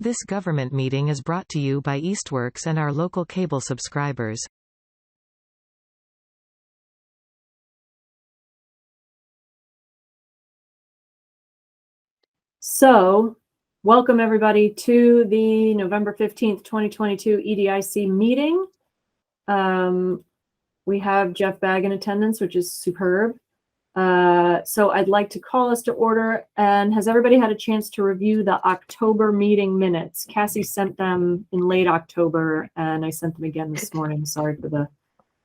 This government meeting is brought to you by Eastworks and our local cable subscribers. So, welcome everybody to the November 15th, 2022 EDIC meeting. We have Jeff Bagg in attendance, which is superb. So I'd like to call us to order. And has everybody had a chance to review the October meeting minutes? Cassie sent them in late October, and I sent them again this morning. Sorry for the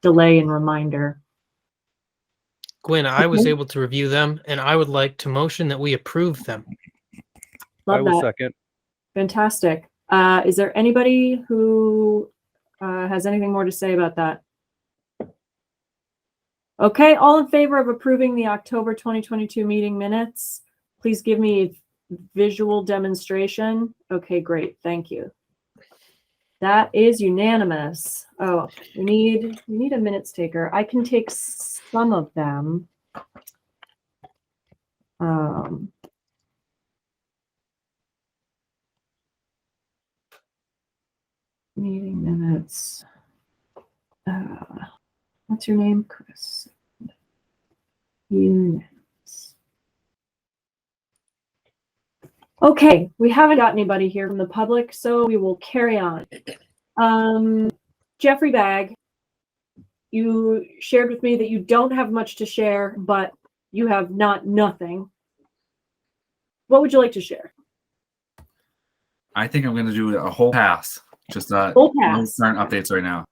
delay and reminder. Gwen, I was able to review them, and I would like to motion that we approve them. Love I will that. second. Fantastic. Is there anybody who has anything more to say about that? Okay, all in favor of approving the October 2022 meeting minutes, please give me a visual demonstration. Okay, great. Thank you. That is unanimous. Oh, we need a minutes taker. I can take some of them. Meeting minutes. What's your name, Chris? Units. Okay, we haven't got anybody here from the public, so we will carry on. Jeffrey Bagg, you shared with me that you don't have much to share, but you have nothing. What would you like to share? I think I'm going to do a whole pass. Just no current updates right now.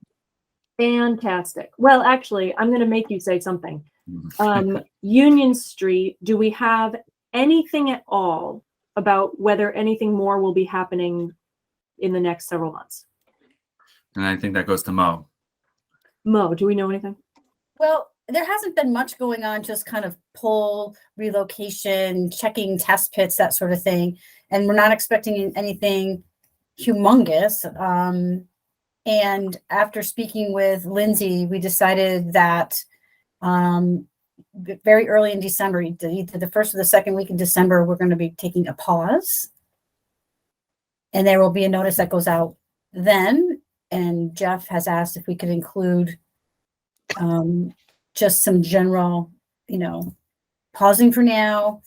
Fantastic. Well, actually, I'm going to make you say something. Union Street, do we have anything at all about whether anything more will be happening in the next several months? And I think that goes to Mo. Mo, do we know anything? Well, there hasn't been much going on, just kind of pull, relocation, checking test pits, that sort of thing. And we're not expecting anything humongous. And after speaking with Lindsay, we decided that very early in December, either the first or the second week in December, we're going to be taking a pause. And there will be a notice that goes out then. And Jeff has asked if we could include just some general, pausing for now.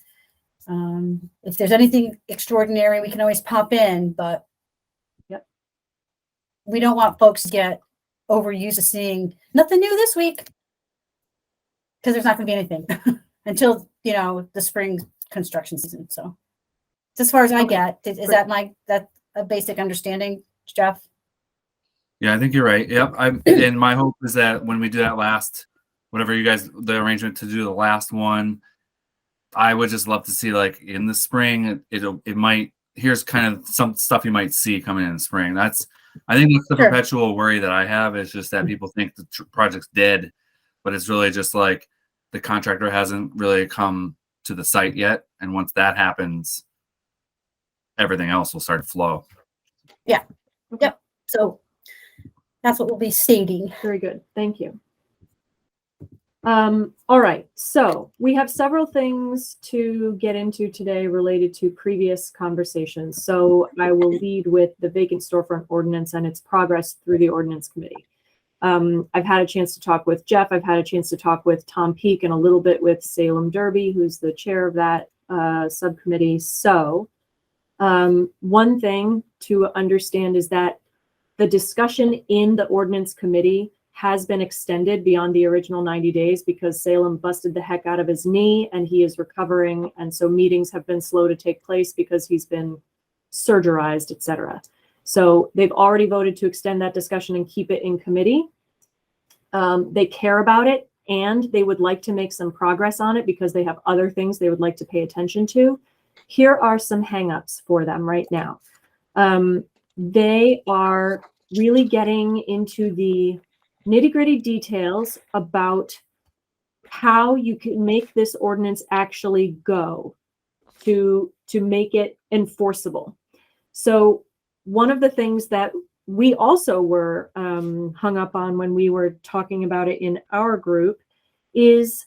If there's anything extraordinary, we can always pop in, but we don't want folks to get overused to seeing nothing new this week, because there's not going to be anything until, the spring construction season. So as far as I get, is that a basic understanding, Jeff? Yeah, I think you're right. Yep. And my hope is that when we do that last, whatever the arrangement to do the last one, I would just love to see, like, in the spring, here's kind of some stuff you might see coming in the spring. I think that's the perpetual worry that I have, is just that people think the project's dead, but it's really just like the contractor hasn't really come to the site yet. And once that happens, everything else will start to flow. Yeah. Yep. So that's what we'll be stating. Very good. Thank you. All right. So we have several things to get into today related to previous conversations. So I will lead with the vacant storefront ordinance and its progress through the ordinance committee. I've had a chance to talk with Jeff. I've had a chance to talk with Tom Peake and a little bit with Salem Derby, who's the chair of that subcommittee. So one thing to understand is that the discussion in the ordinance committee has been extended beyond the original 90 days because Salem busted the heck out of his knee and he is recovering. And so meetings have been slow to take place because he's been surgerized, etc. So they've already voted to extend that discussion and keep it in committee. They care about it and they would like to make some progress on it because they have other things they would like to pay attention to. Here are some hangups for them right now. They are really getting into the nitty-gritty details about how you can make this ordinance actually go to make it enforceable. So one of the things that we also were hung up on when we were talking about it in our group is,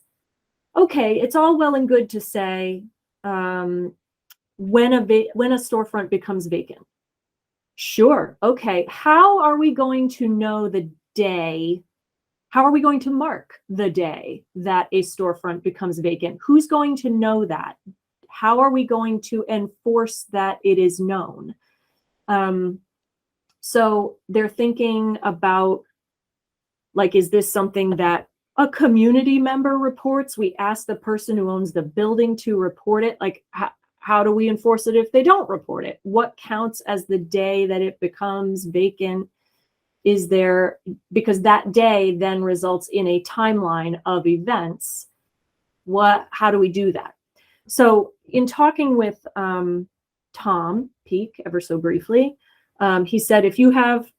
okay, it's all well and good to say when a storefront becomes vacant. Sure. Okay. How are we going to know the day? How are we going to mark the day that a storefront becomes vacant? Who's going to know that? How are we going to enforce that it is known? So they're thinking about, like, is this something that a community member reports? We ask the person who owns the building to report it. Like, how do we enforce it if they don't report it? What counts as the day that it becomes vacant? Is there, because that day then results in a timeline of events. How do we do that? So in talking with Tom Peak ever so briefly, he said, if you have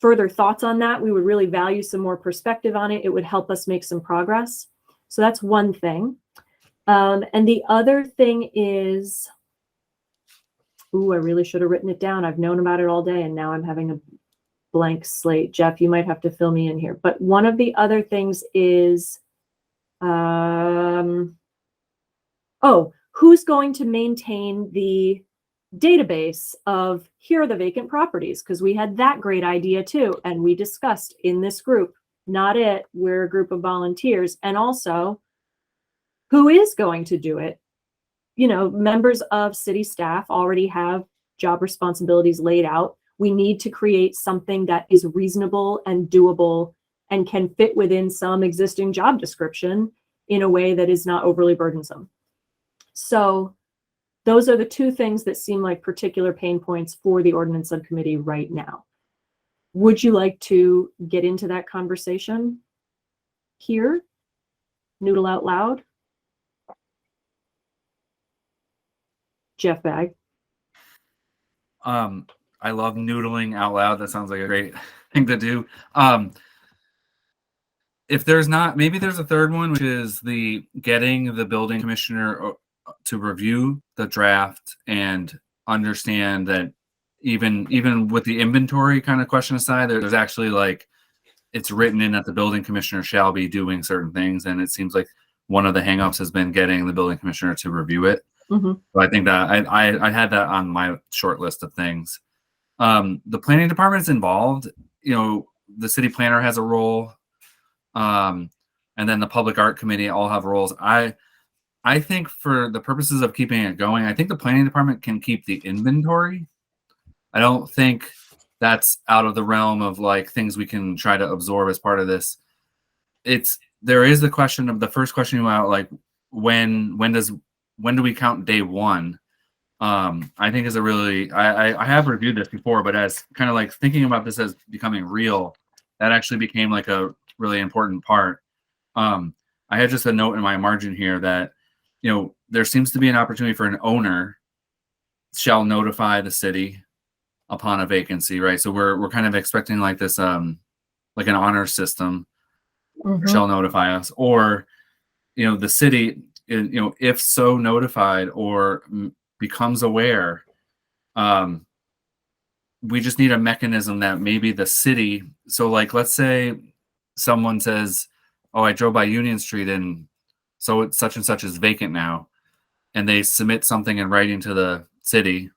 further thoughts on that, we would really value some more perspective on it. It would help us make some progress. So that's one thing. And the other thing is, I really should have written it down. I've known about it all day and now I'm having a blank slate. Jeff, you might have to fill me in here. But one of the other things is, who's going to maintain the database of here are the vacant properties? Because we had that great idea too. And we discussed in this group, not it, we're a group of volunteers. And also, who is going to do it? You know, members of city staff already have job responsibilities laid out. We need to create something that is reasonable and doable and can fit within some existing job description in a way that is not overly burdensome. So those are the two things that seem like particular pain points for the ordinance subcommittee right now. Would you like to get into that conversation here? Noodle out loud? Jeff Bag. I love noodling out loud. That sounds like a great thing to do. If there's not, maybe there's a third one, which is the getting the building commissioner to review the draft and understand that even with the inventory kind of question aside, there's actually, like, it's written in that the building commissioner shall be doing certain things. And it seems like one of the hangups has been getting the building commissioner to review it. Mm-hmm. So I think that I had that on my short list of things. The planning department is involved. You know, the city planner has a role. And then the public art committee all have roles. I think for the purposes of keeping it going, I think the planning department can keep the inventory. I don't think that's out of the realm of, like, things we can try to absorb as part of this. There is the question of the first question about, like, when do we count day one? I think is a really, I have reviewed this before, but as kind of like thinking about this as becoming real, that actually became like a really important part. I had just a note in my margin here that, you know, there seems to be an opportunity for an owner shall notify the city upon a vacancy, right? So we're kind of expecting like this, like an honor system, shall notify us, or, you know, the city, you know, if so notified or becomes aware, we just need a mechanism that maybe the city, so like, let's say someone says, oh, I drove by Union Street and so it's such and such is vacant now, and they submit something in writing to the city,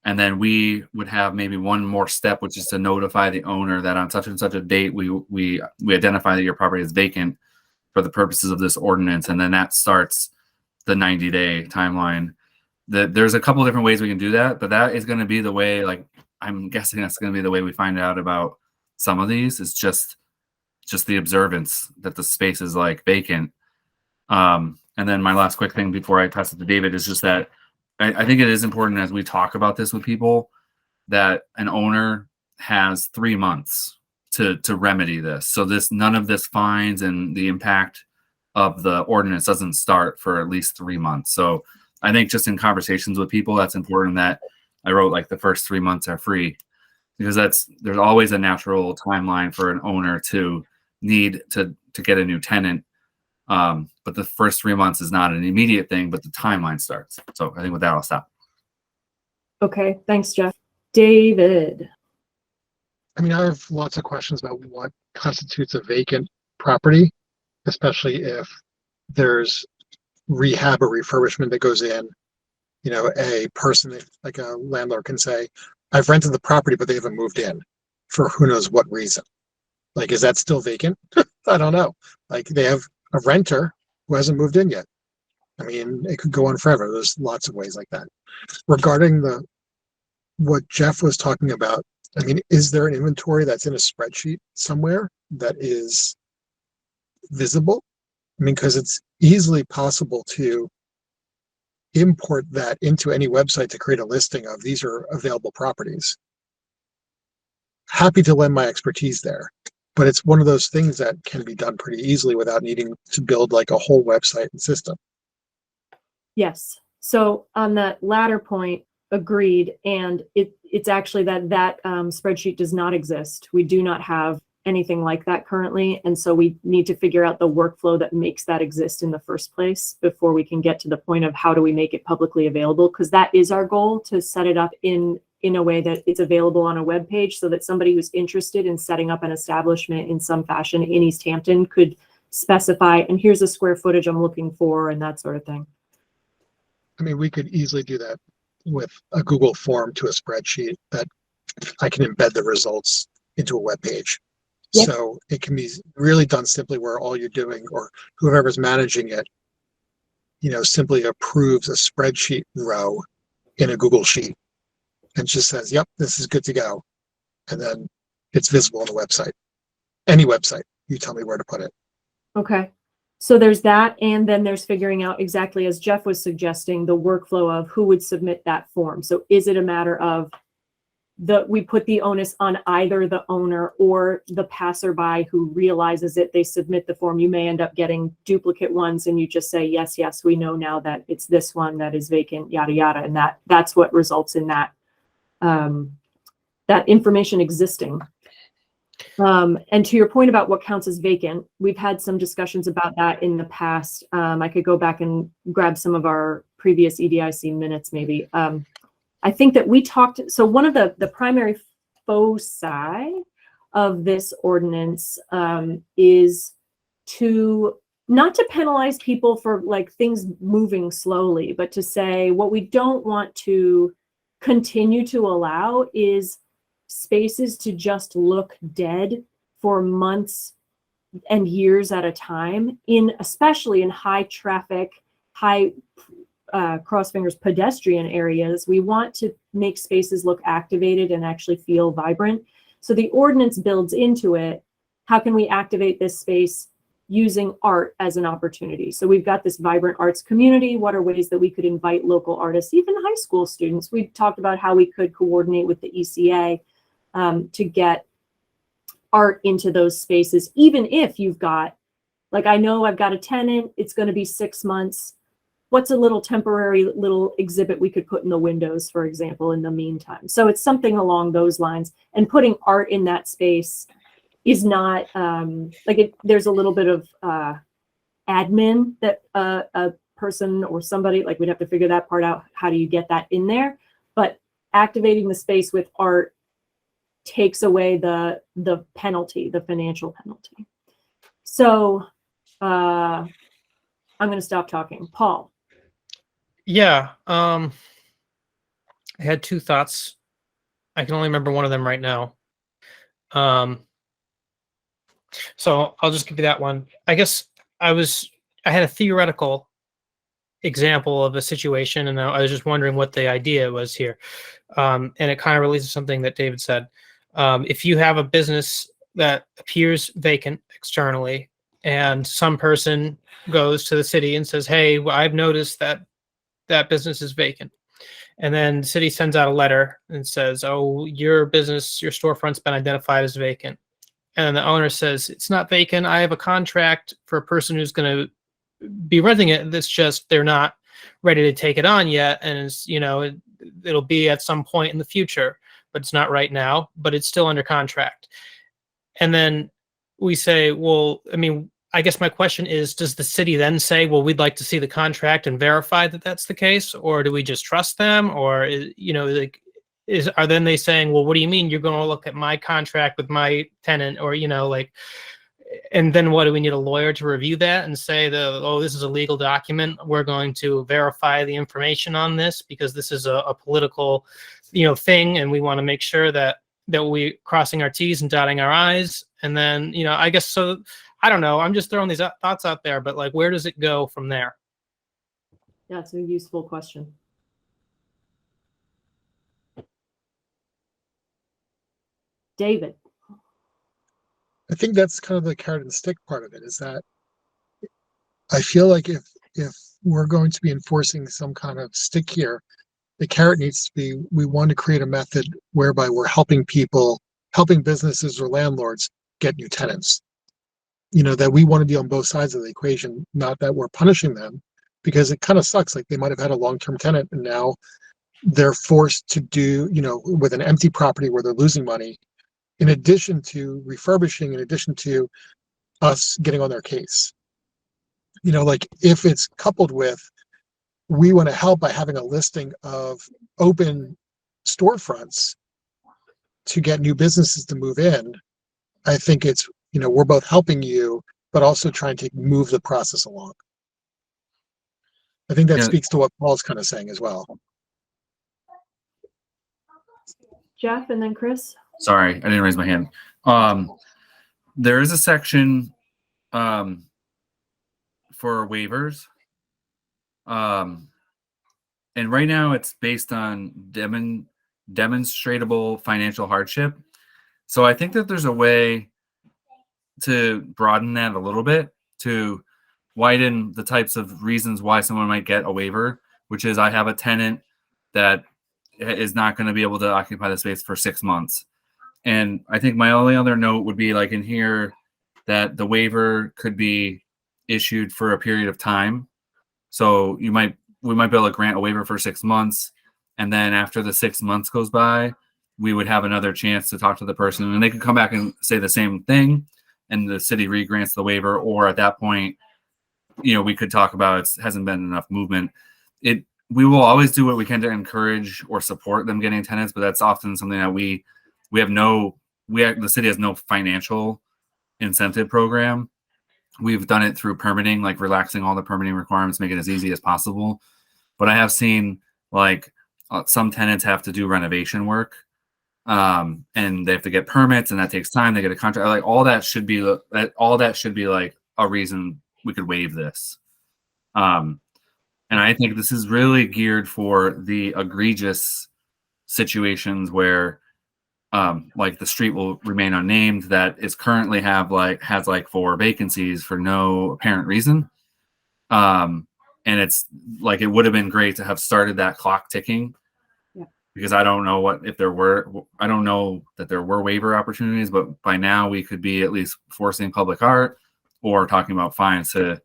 and then we would have maybe one more step, which is to notify the owner that on such and such a date we identify that your property is vacant for the purposes of this ordinance, and then that starts the 90-day timeline. There's a couple different ways we can do that, but that is going to be the way, like, I'm guessing that's going to be the way we find out about some of these. It's just the observance that the space is, like, vacant. And then my last quick thing before I pass it to David is just that I think it is important as we talk about this with people that an owner has 3 months to remedy this. So none of this fines and the impact of the ordinance doesn't start for at least 3 months. So I think just in conversations with people, that's important that I wrote, like, the first 3 months are free, because there's always a natural timeline for an owner to need to get a new tenant. But the first 3 months is not an immediate thing, but the timeline starts. So I think with that, I'll stop. Okay, thanks, Jeff. David. I mean, I have lots of questions about what constitutes a vacant property, especially if there's rehab or refurbishment that goes in. You know, a person, like a landlord can say, I've rented the property, but they haven't moved in for who knows what reason. Like, is that still vacant? I don't know. Like, they have a renter who hasn't moved in yet. I mean, it could go on forever. There's lots of ways like that. Regarding what Jeff was talking about, I mean, is there an inventory that's in a spreadsheet somewhere that is visible? I mean, because it's easily possible to import that into any website to create a listing of these are available properties. Happy to lend my expertise there, but it's one of those things that can be done pretty easily without needing to build like a whole website and system. Yes. So on that latter point, agreed. And it's actually that spreadsheet does not exist. We do not have anything like that currently. And so we need to figure out the workflow that makes that exist in the first place before we can get to the point of how do we make it publicly available? Because that is our goal, to set it up in a way that it's available on a web page so that somebody who's interested in setting up an establishment in some fashion in Easthampton could specify, and here's the square footage I'm looking for and that sort of thing. I mean, we could easily do that with a Google form to a spreadsheet that I can embed the results into a web page. Yep. So it can be really done simply where all you're doing, or whoever's managing it, simply approves a spreadsheet row in a Google sheet and just says, yep, this is good to go. And then it's visible on the website. Any website, you tell me where to put it. Okay. So there's that, and then there's figuring out exactly, as Jeff was suggesting, the workflow of who would submit that form. So is it a matter of we put the onus on either the owner or the passerby who realizes it, they submit the form. You may end up getting duplicate ones and you just say, yes, we know now that it's this one that is vacant, yada, yada. And that's what results in that, that information existing. And to your point about what counts as vacant, we've had some discussions about that in the past. I could go back and grab some of our previous EDIC minutes, maybe. I think that we talked, so one of the primary foci of this ordinance is not to penalize people for like things moving slowly, but to say what we don't want to continue to allow is spaces to just look dead for months and years at a time, especially in high traffic, high cross fingers pedestrian areas. We want to make spaces look activated and actually feel vibrant. So the ordinance builds into it, how can we activate this space using art as an opportunity? So we've got this vibrant arts community. What are ways that we could invite local artists, even high school students? We talked about how we could coordinate with the ECA to get art into those spaces, even if you've got, like, I know I've got a tenant, it's going to be 6 months. What's a little temporary little exhibit we could put in the windows, for example, in the meantime? So it's something along those lines. And putting art in that space is not there's a little bit of admin that a person or somebody, like, we'd have to figure that part out. How do you get that in there? But activating the space with art takes away the penalty, the financial penalty. So I'm going to stop talking. Paul. Yeah. I had two thoughts. I can only remember one of them right now. So I'll just give you that one. I guess I had a theoretical example of a situation, and I was just wondering what the idea was here. And it kind of relates to something that David said. If you have a business that appears vacant externally, and some person goes to the city and says, hey, I've noticed that business is vacant. And then the city sends out a letter and says, oh, your business, your storefront's been identified as vacant. And the owner says, it's not vacant. I have a contract for a person who's going to be renting it. That's just, they're not ready to take it on yet. And it's, it'll be at some point in the future, but it's not right now, but it's still under contract. And then we say, well, I mean, I guess my question is, does the city then say, well, we'd like to see the contract and verify that that's the case? Or do we just trust them? Or, are then they saying, well, what do you mean you're going to look at my contract with my tenant? Or, and then what, do we need a lawyer to review that and say this is a legal document. We're going to verify the information on this because this is a political, thing, and we want to make sure that we crossing our T's and dotting our I's. And then, I guess, so I don't know, I'm just throwing these thoughts out there, but like, where does it go from there? That's a useful question. David. I think that's kind of the carrot and stick part of it, is that I feel like if we're going to be enforcing some kind of stick here, the carrot needs to be, we want to create a method whereby we're helping businesses or landlords get new tenants. That we want to be on both sides of the equation, not that we're punishing them, because it kind of sucks. Like, they might have had a long-term tenant and now they're forced to do, with an empty property where they're losing money, in addition to refurbishing, in addition to us getting on their case. Like, if it's coupled with, we want to help by having a listing of open storefronts to get new businesses to move in, I think it's, we're both helping you, but also trying to move the process along. I think that speaks to what Paul's kind of saying as well. Jeff, and then Chris. Sorry, I didn't raise my hand. There is a section for waivers. And right now it's based on demonstrable financial hardship. So I think that there's a way to broaden that a little bit, to widen the types of reasons why someone might get a waiver, which is, I have a tenant that is not going to be able to occupy the space for 6 months. And I think my only other note would be, like, in here, that the waiver could be issued for a period of time. So we might be able to grant a waiver for 6 months, and then after the 6 months goes by, we would have another chance to talk to the person, and they could come back and say the same thing, and the city re-grants the waiver. Or at that point, we could talk about it hasn't been enough movement. We will always do what we can to encourage or support them getting tenants, but that's often something that the city has no financial incentive program. We've done it through permitting, like relaxing all the permitting requirements, make it as easy as possible. But I have seen, like, some tenants have to do renovation work, and they have to get permits, and that takes time. They get a contract. Like, all that should be like a reason we could waive this. And I think this is really geared for the egregious situations where, like, the street will remain unnamed that is currently has 4 vacancies for no apparent reason. And it's like, it would have been great to have started that clock ticking. Yeah. Because I don't know that there were waiver opportunities, but by now we could be at least forcing public art or talking about fines to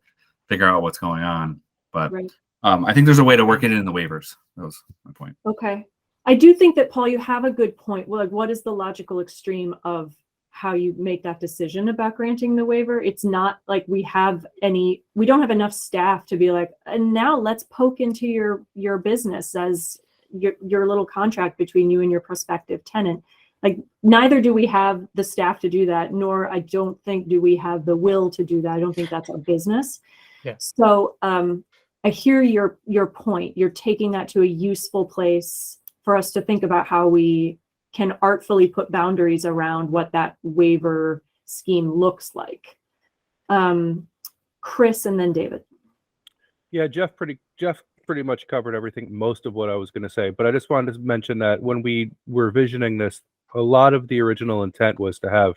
figure out what's going on. But Right. I think there's a way to work it in the waivers. That was my point. Okay. I do think that, Paul, you have a good point. Well, like, what is the logical extreme of how you make that decision about granting the waiver? It's not like we don't have enough staff to be like, and now let's poke into your business as your little contract between you and your prospective tenant. Like, neither do we have the staff to do that, nor I don't think do we have the will to do that. I don't think that's our business. Yeah. So I hear your point. You're taking that to a useful place for us to think about how we can artfully put boundaries around what that waiver scheme looks like. Chris, and then David. Yeah, Jeff pretty much covered everything, most of what I was going to say, but I just wanted to mention that when we were visioning this, a lot of the original intent was to have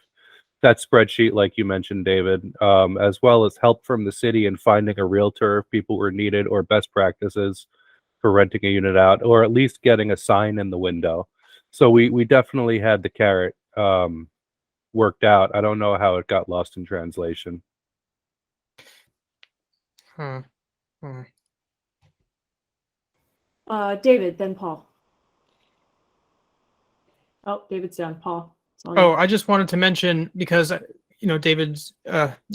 that spreadsheet, like you mentioned, David, as well as help from the city in finding a realtor if people were needed, or best practices for renting a unit out, or at least getting a sign in the window. So we definitely had the carrot worked out. I don't know how it got lost in translation. David, then Paul. Oh, David's done. Paul. I just wanted to mention, because David's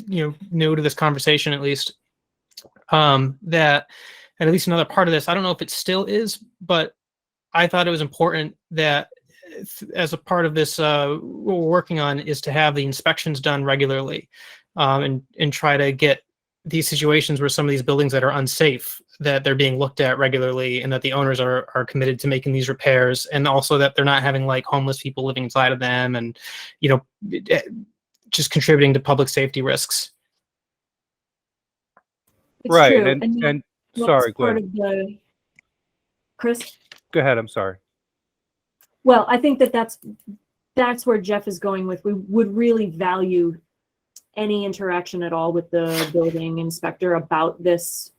new to this conversation, at least, that, and at least another part of this, I don't know if it still is, but I thought it was important that as a part of this, what we're working on is to have the inspections done regularly, and try to get these situations where some of these buildings that are unsafe, that they're being looked at regularly, and that the owners are committed to making these repairs, and also that they're not having like homeless people living inside of them, and just contributing to public safety risks. It's Right, true. and that's sorry, part Gwen. of the Chris. Go ahead. I'm sorry. Well, I think that's where Jeff is going with. We would really value any interaction at all with the building inspector about this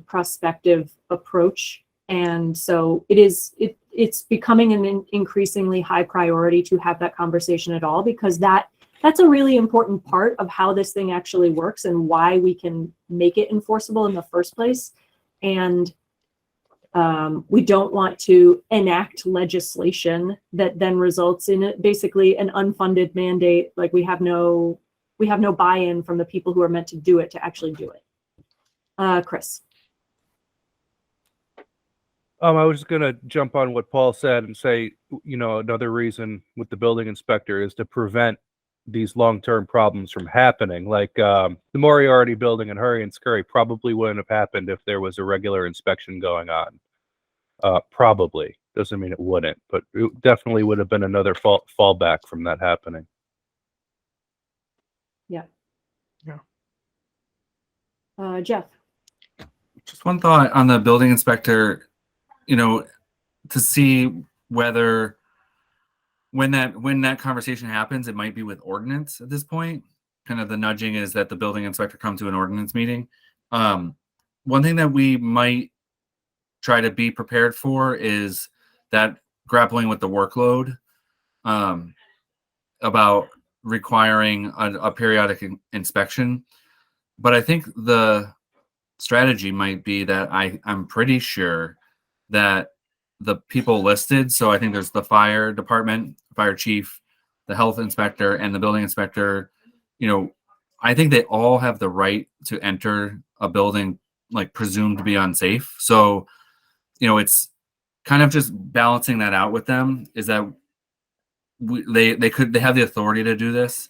prospective approach. And so it's becoming an increasingly high priority to have that conversation at all, because that's a really important part of how this thing actually works and why we can make it enforceable in the first place. And we don't want to enact legislation that then results in basically an unfunded mandate. Like we have no buy-in from the people who are meant to do it to actually do it. Chris. I was just gonna jump on what Paul said and say, another reason with the building inspector is to prevent these long-term problems from happening. Like the Moriarty building in Hurry and Scurry probably wouldn't have happened if there was a regular inspection going on. Probably doesn't mean it wouldn't, but it definitely would have been another fallback from that happening. Yeah. Yeah. Jeff. Just one thought on the building inspector, to see whether when that conversation happens, it might be with ordinance at this point. Kind of the nudging is that the building inspector come to an ordinance meeting. One thing that we might try to be prepared for is that grappling with the workload, about requiring a periodic inspection. But I think the strategy might be that I'm pretty sure that the people listed, so I think there's the fire department, fire chief, the health inspector, and the building inspector, I think they all have the right to enter a building like presumed to be unsafe. So, it's kind of just balancing that out with them, is that they have the authority to do this.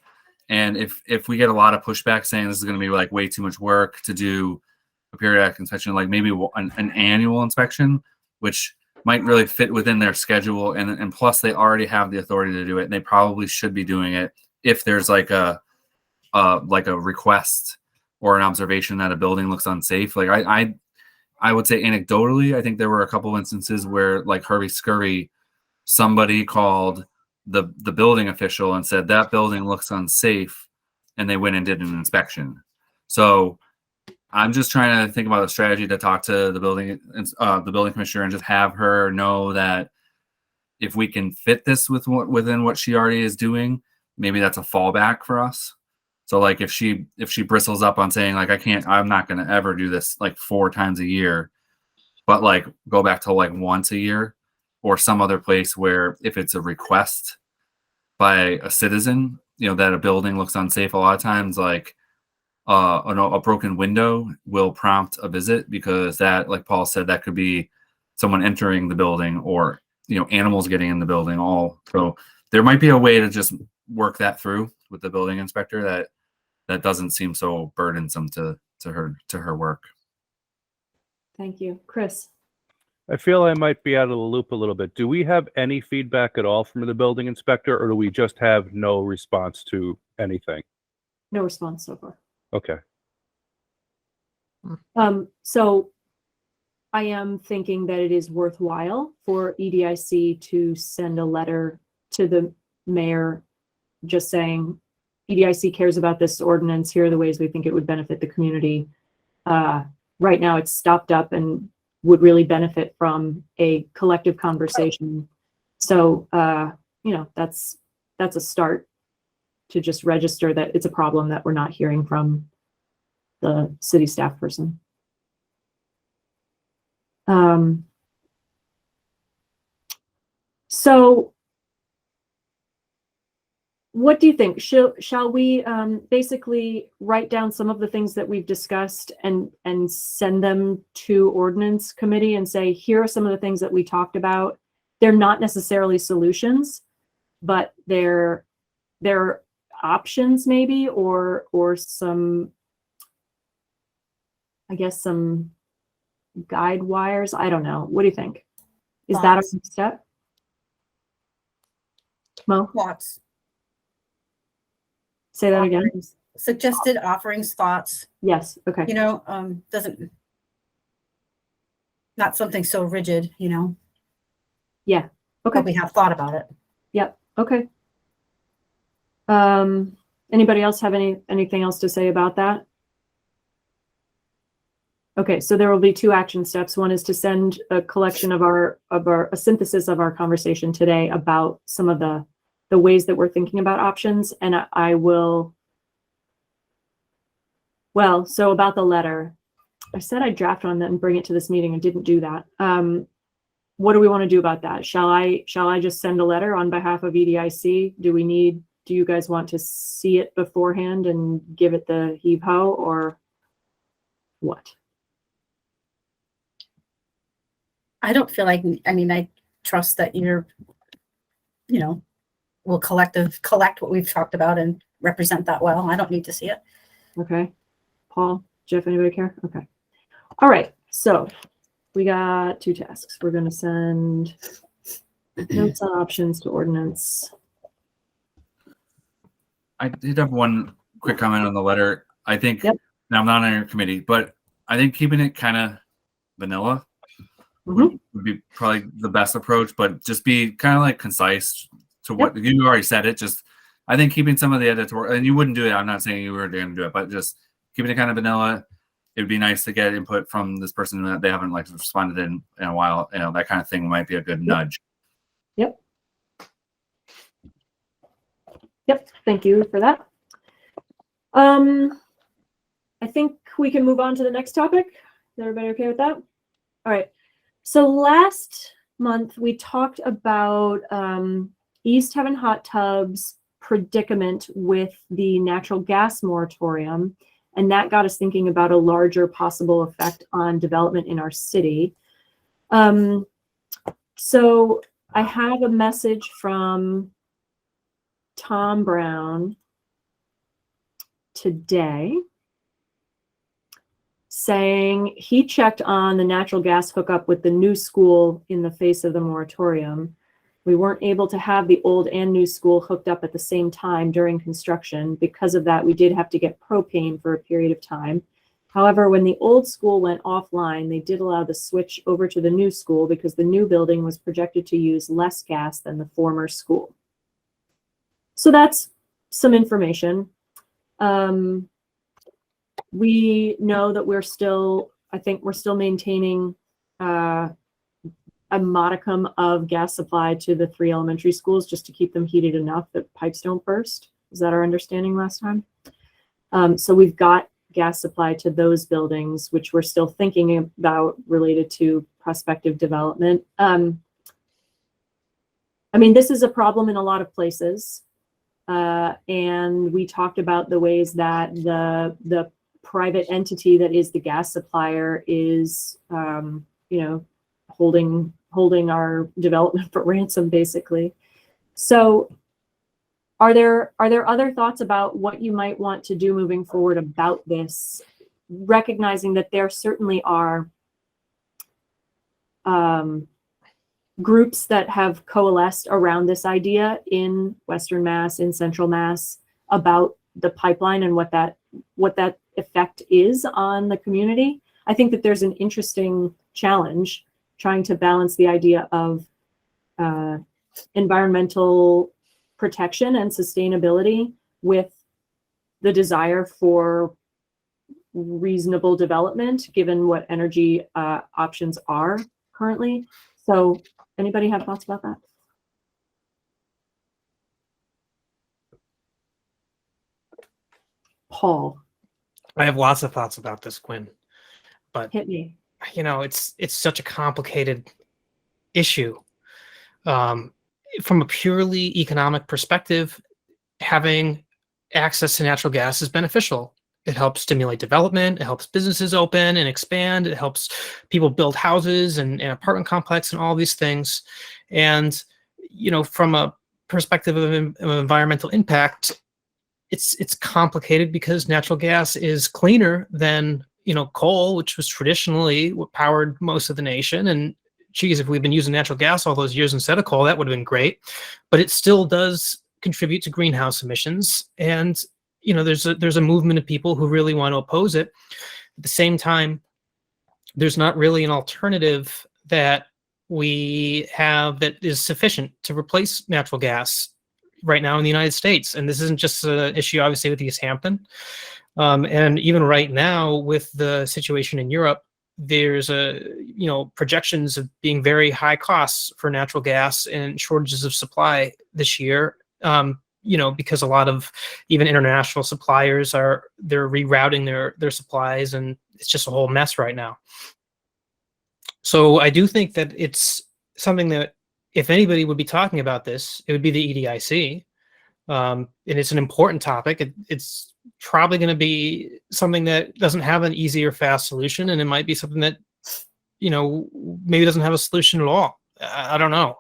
And if we get a lot of pushback saying this is going to be like way too much work to do a periodic inspection, like maybe an annual inspection, which might really fit within their schedule, and plus they already have the authority to do it, and they probably should be doing it if there's like a request or an observation that a building looks unsafe. Like I would say anecdotally, I think there were a couple instances where like Hurry Scurry, somebody called the building official and said that building looks unsafe, and they went and did an inspection. So I'm just trying to think about a strategy to talk to the building commissioner and just have her know that if we can fit this within what she already is doing, maybe that's a fallback for us. So like if she bristles up on saying like I'm not going to ever do this like 4 times a year, but like go back to like once a year, or some other place where if it's a request by a citizen, that a building looks unsafe, a lot of times like a broken window will prompt a visit, because that, like Paul said, that could be someone entering the building, or animals getting in the building. So there might be a way to just work that through with the building inspector that doesn't seem so burdensome to her work. Thank you. Chris. I feel I might be out of the loop a little bit. Do we have any feedback at all from the building inspector, or do we just have no response to anything? No response so far. Okay. So I am thinking that it is worthwhile for EDIC to send a letter to the mayor just saying EDIC cares about this ordinance. Here are the ways we think it would benefit the community. Right now it's stopped up and would really benefit from a collective conversation. So, that's a start to just register that it's a problem that we're not hearing from the city staff person. So what do you think? Shall we basically write down some of the things that we've discussed and send them to ordinance committee and say, here are some of the things that we talked about. They're not necessarily solutions, but they're options maybe, or some I guess, some guide wires. I don't know. What do you think? Is that a Thoughts? step? Mo, Thoughts. say that again. Suggested offerings, thoughts. Yes. Okay. Doesn't, not something so rigid, Yeah. but Okay. we have thought about it. Yep. Okay. Anybody else have anything else to say about that? Okay, so there will be 2 action steps. One is to send a collection of a synthesis of our conversation today about some of the ways that we're thinking about options, and I will. Well, so about the letter, I said I'd draft on that and bring it to this meeting. I didn't do that. What do we want to do about that? Shall I just send a letter on behalf of EDIC? Do you guys want to see it beforehand and give it the heave-ho, or what? I don't feel like, I trust that will collect what we've talked about and represent that well. I don't need to see it. Okay. Paul, Jeff, anybody care? Okay. All right. So we got 2 tasks. We're going to send notes on options to ordinance. I did have one quick comment on the letter. I think, Yep. now I'm not on your committee, but I think keeping it kind of vanilla Mhm. would be probably the best approach, but just be kind of like concise to what you already said it. Just, I think keeping some of the editorial, and you wouldn't do it. I'm not saying you were going to do it, but just keeping it kind of vanilla. It would be nice to get input from this person that they haven't like responded in a while. That kind of thing might be a good nudge. Yep. Thank you for that. I think we can move on to the next topic. Is everybody okay with that? All right. So last month we talked about Easthampton Hot Tub's predicament with the natural gas moratorium, and that got us thinking about a larger possible effect on development in our city. So I have a message from Tom Brown today saying he checked on the natural gas hookup with the new school in the face of the moratorium. We weren't able to have the old and new school hooked up at the same time during construction. Because of that, we did have to get propane for a period of time. However, when the old school went offline, they did allow the switch over to the new school because the new building was projected to use less gas than the former school. So that's some information. We know that I think we're still maintaining a modicum of gas supply to the 3 elementary schools just to keep them heated enough that pipes don't burst. Is that our understanding last time? So we've got gas supply to those buildings, which we're still thinking about related to prospective development. This is a problem in a lot of places. And we talked about the ways that the private entity that is the gas supplier is, holding our development for ransom, basically. So are there other thoughts about what you might want to do moving forward about this, recognizing that there certainly are groups that have coalesced around this idea in Western Mass, in Central Mass, about the pipeline and what that effect is on the community? I think that there's an interesting challenge trying to balance the idea of environmental protection and sustainability with the desire for reasonable development, given what energy options are currently. So anybody have thoughts about that? Paul, I have lots of thoughts about this, Quinn, but hit me. it's such a complicated issue. From a purely economic perspective, having access to natural gas is beneficial. It helps stimulate development. It helps businesses open and expand. It helps people build houses and apartment complex and all these things. And, from a perspective of environmental impact, it's complicated because natural gas is cleaner than coal, which was traditionally what powered most of the nation. And geez, if we've been using natural gas all those years instead of coal, that would have been great. But it still does contribute to greenhouse emissions. And, there's a movement of people who really want to oppose it. At the same time, there's not really an alternative that we have that is sufficient to replace natural gas right now in the United States. And this isn't just an issue, obviously, with Easthampton. And even right now, with the situation in Europe, there's projections of being very high costs for natural gas and shortages of supply this year. Because a lot of even international suppliers they're rerouting their supplies, and it's just a whole mess right now. So I do think that it's something that if anybody would be talking about this, it would be the EDIC. And it's an important topic. It's probably going to be something that doesn't have an easy or fast solution. And it might be something that, maybe doesn't have a solution at all. I don't know.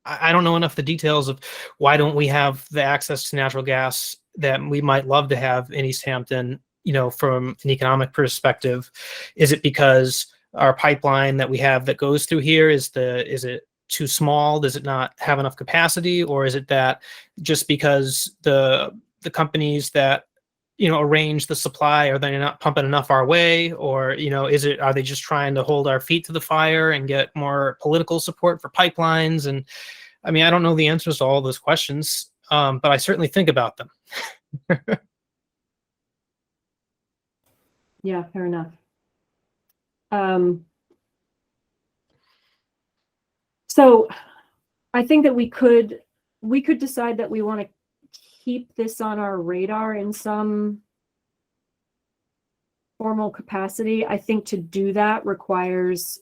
I don't know enough the details of why don't we have the access to natural gas that we might love to have in Easthampton, from an economic perspective. Is it because our pipeline that we have that goes through here is it too small? Does it not have enough capacity? Or is it that just because the companies that, arrange the supply, are they not pumping enough our way? Or, are they just trying to hold our feet to the fire and get more political support for pipelines? And I mean, I don't know the answers to all those questions, but I certainly think about them. Yeah, fair enough. So I think that we could decide that we want to keep this on our radar in some formal capacity. I think to do that requires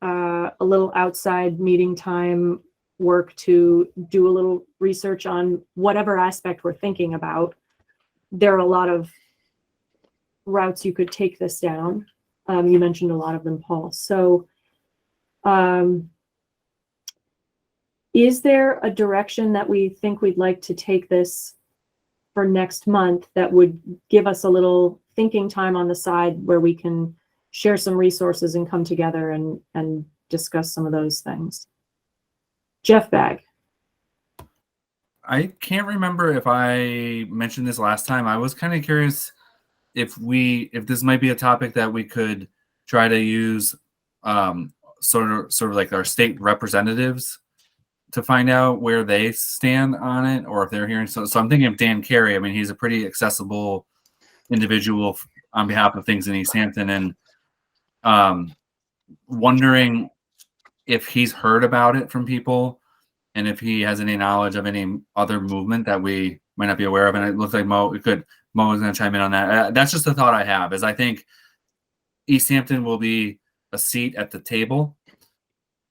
a little outside meeting time work to do a little research on whatever aspect we're thinking about. There are a lot of routes you could take this down. You mentioned a lot of them, Paul. So is there a direction that we think we'd like to take this for next month that would give us a little thinking time on the side where we can share some resources and come together and discuss some of those things? Jeff Bagg. I can't remember if I mentioned this last time. I was kind of curious if this might be a topic that we could try to use sort of like our state representatives to find out where they stand on it, or if they're hearing. So I'm thinking of Dan Carey. I mean, he's a pretty accessible individual on behalf of things in Easthampton, and wondering if he's heard about it from people and if he has any knowledge of any other movement that we might not be aware of. And it looks like Mo is going to chime in on that. That's just a thought I have, is I think Easthampton will be a seat at the table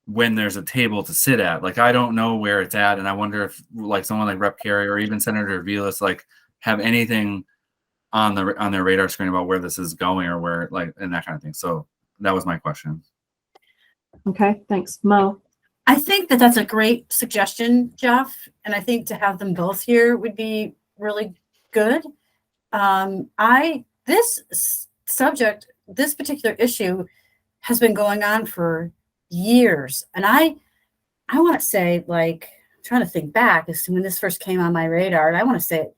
when there's a table to sit at. Like, I don't know where it's at, and I wonder if like someone like Rep Carey or even Senator Vilas like have anything on their radar screen about where this is going, or where, like, and that kind of thing. So that was my question. Okay, thanks. Mo. I think that that's a great suggestion, Jeff, and I think to have them both here would be really good. This subject, this particular issue, has been going on for years, and I want to say, like, I'm trying to think back as to when this first came on my radar, and I want to say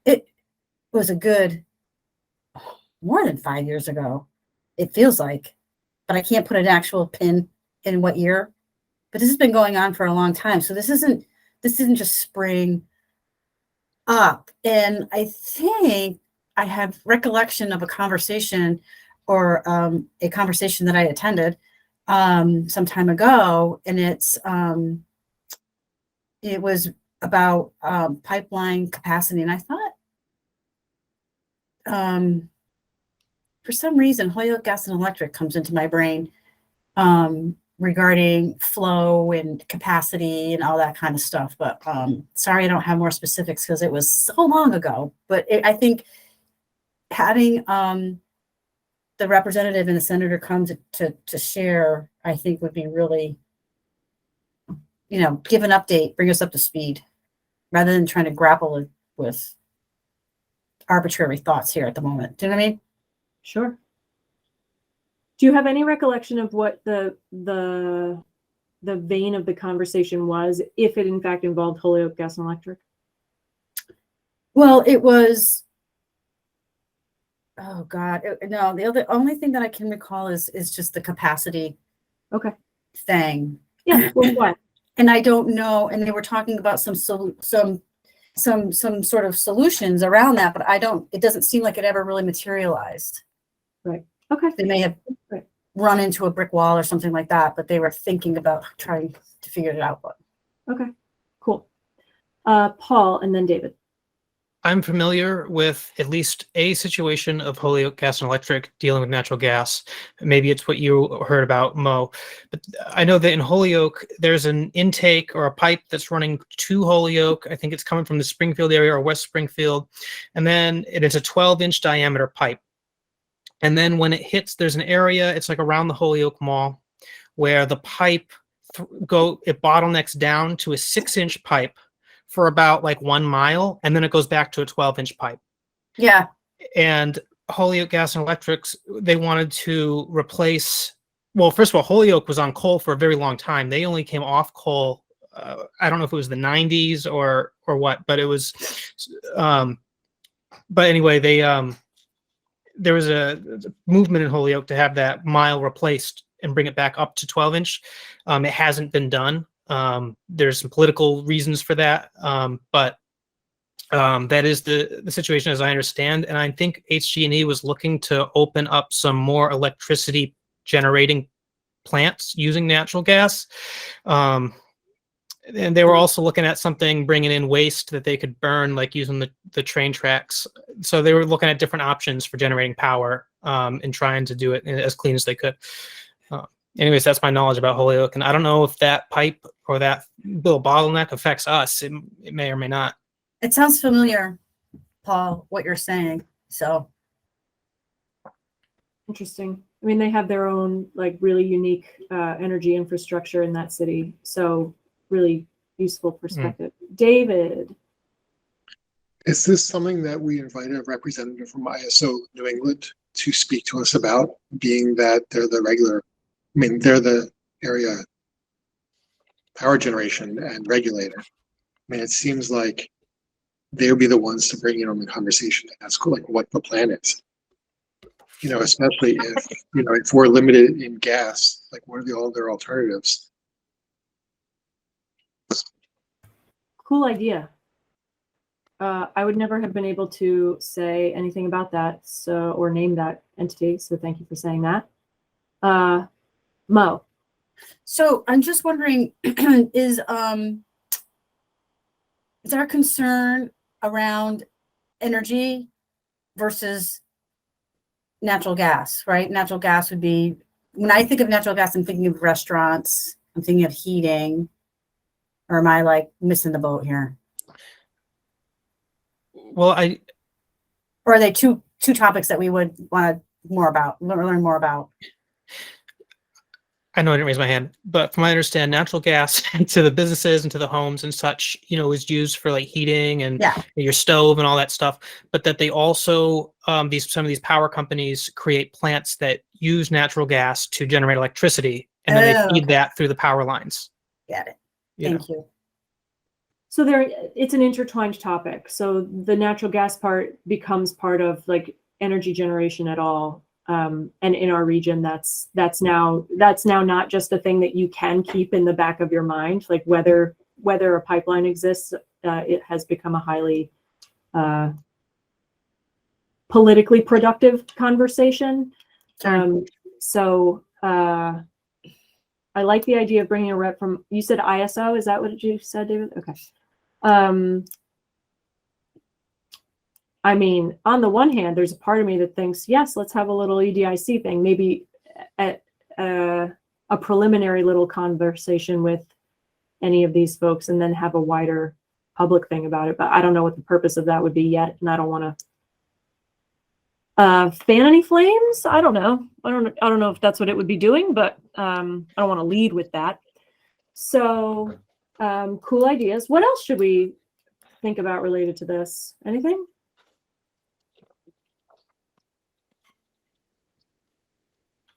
it was a good more than 5 years ago. It feels like, but I can't put an actual pin in what year. But this has been going on for a long time, so this isn't just spring up. And I think I have recollection of a conversation, or a conversation that I attended some time ago, and it was about pipeline capacity. And I thought, for some reason, Holyoke Gas and Electric comes into my brain regarding flow and capacity and all that kind of stuff. But sorry, I don't have more specifics because it was so long ago. But I think having the representative and the senator come to share, I think would be really, give an update, bring us up to speed, rather than trying to grapple with arbitrary thoughts here at the moment. Do you know what I mean? Sure. Do you have any recollection of what the vein of the conversation was, if it in fact involved Holyoke Gas and Electric? Well, it was. Oh God, no. The only thing that I can recall is just the capacity. Okay. Thing. Yeah. Well, what? And I don't know. And they were talking about some sort of solutions around that, but it doesn't seem like it ever really materialized. Right. Okay. They may have run into a brick wall or something like that, but they were thinking about trying to figure it out. Okay. Cool. Paul and then David. I'm familiar with at least a situation of Holyoke Gas and Electric dealing with natural gas. Maybe it's what you heard about, Mo. But I know that in Holyoke, there's an intake or a pipe that's running to Holyoke. I think it's coming from the Springfield area or West Springfield. And then it is a 12-inch diameter pipe. And then when it hits, there's an area, it's like around the Holyoke Mall, where the pipe it bottlenecks down to a 6-inch pipe for about like 1 mile, and then it goes back to a 12-inch pipe. Yeah. And Holyoke Gas and Electrics, they wanted to replace, well, first of all, Holyoke was on coal for a very long time. They only came off coal, I don't know if it was the 90s or what, but it was, but anyway, there was a movement in Holyoke to have that mile replaced and bring it back up to 12-inch. It hasn't been done. There's some political reasons for that, but that is the situation as I understand. And I think HG&E was looking to open up some more electricity generating plants using natural gas. And they were also looking at something, bringing in waste that they could burn, like using the train tracks. So they were looking at different options for generating power and trying to do it as clean as they could. Anyways, that's my knowledge about Holyoke. And I don't know if that pipe or that little bottleneck affects us. It may or may not. It sounds familiar, Paul, what you're saying. So Interesting. I mean, they have their own like really unique energy infrastructure in that city. So really useful perspective. David. Is this something that we invite a representative from ISO New England to speak to us about, being that they're they're the area power generation and regulator? I mean, it seems like they would be the ones to bring in on the conversation to ask like what the plan is. Especially if we're limited in gas, like what are all their alternatives? Cool idea. I would never have been able to say anything about that, or name that entity. So thank you for saying that. Mo. So I'm just wondering, is our concern around energy versus natural gas, right? Natural gas would be, when I think of natural gas, I'm thinking of restaurants, I'm thinking of heating, or am I like missing the boat here? Well, or are they two topics that we would want to learn more about? I know I didn't raise my hand, but from what I understand, natural gas to the businesses and to the homes and such, is used for like heating and your stove and all that stuff. But that they also, some of these power companies create plants that use natural gas to generate electricity, and then they feed that through the power lines. Got it. Thank you. So it's an intertwined topic. So the natural gas part becomes part of like energy generation at all. And in our region, that's now not just a thing that you can keep in the back of your mind, like whether a pipeline exists. It has become a highly politically productive conversation. So I like the idea of bringing a rep from. You said ISO. Is that what you said, David? Okay. I mean, on the one hand, there's a part of me that thinks, yes, let's have a little EDIC thing, maybe at a preliminary little conversation with any of these folks, and then have a wider public thing about it. But I don't know what the purpose of that would be yet, and I don't want to fan any flames. I don't know. I don't know if that's what it would be doing, but I don't want to lead with that. So cool ideas. What else should we think about related to this? Anything?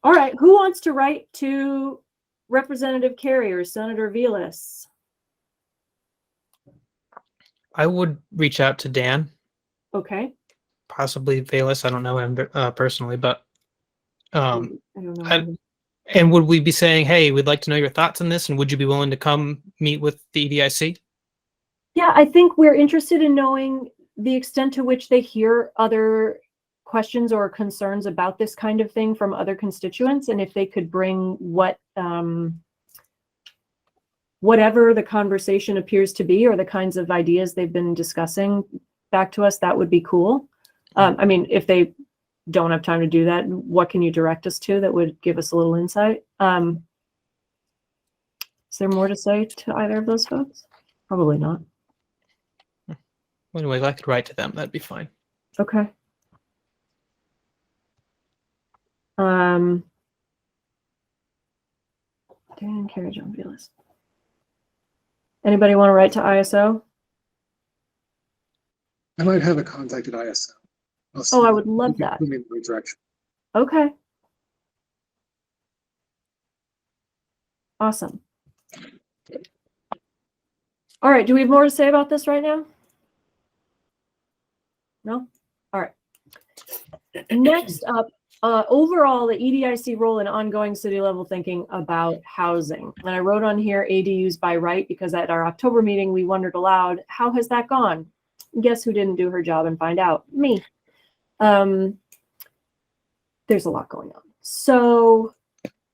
All right, who wants to write to Representative Carey or Senator Velas? I would reach out to Dan, Okay. possibly Valus. I don't know him personally, but I don't know. I- and would we be saying, hey, we'd like to know your thoughts on this, and would you be willing to come meet with the EDIC? Yeah, I think we're interested in knowing the extent to which they hear other questions or concerns about this kind of thing from other constituents, and if they could bring whatever the conversation appears to be or the kinds of ideas they've been discussing back to us, that would be cool. I mean, if they don't have time to do that, what can you direct us to that would give us a little insight? Is there more to say to either of those folks? Probably not. Anyway, I could write to them. That'd be fine. Okay. Dan Carey, John Velas. Anybody want to write to ISO? I might have a contact at ISO. Oh, I would love that. Put me in the right direction. Okay. Awesome. All right. Do we have more to say about this right now? No? All right. Next up, overall, the EDIC role in ongoing city level thinking about housing. And I wrote on here ADUs by right because at our October meeting, we wondered aloud, how has that gone? Guess who didn't do her job and find out? Me. There's a lot going on. So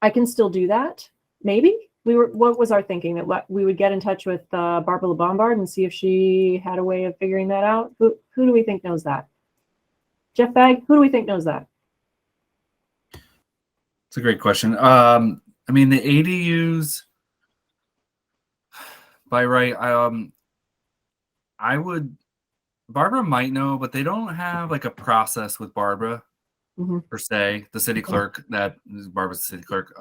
I can still do that. Maybe. What was our thinking? That we would get in touch with Barbara LeBombard and see if she had a way of figuring that out? Who do we think knows that? Jeff Bagg, who do we think knows that? It's a great question. I mean, the ADUs by right, I would, Barbara might know, but they don't have like a process with Barbara per se, the city clerk, that is Barbara's city clerk.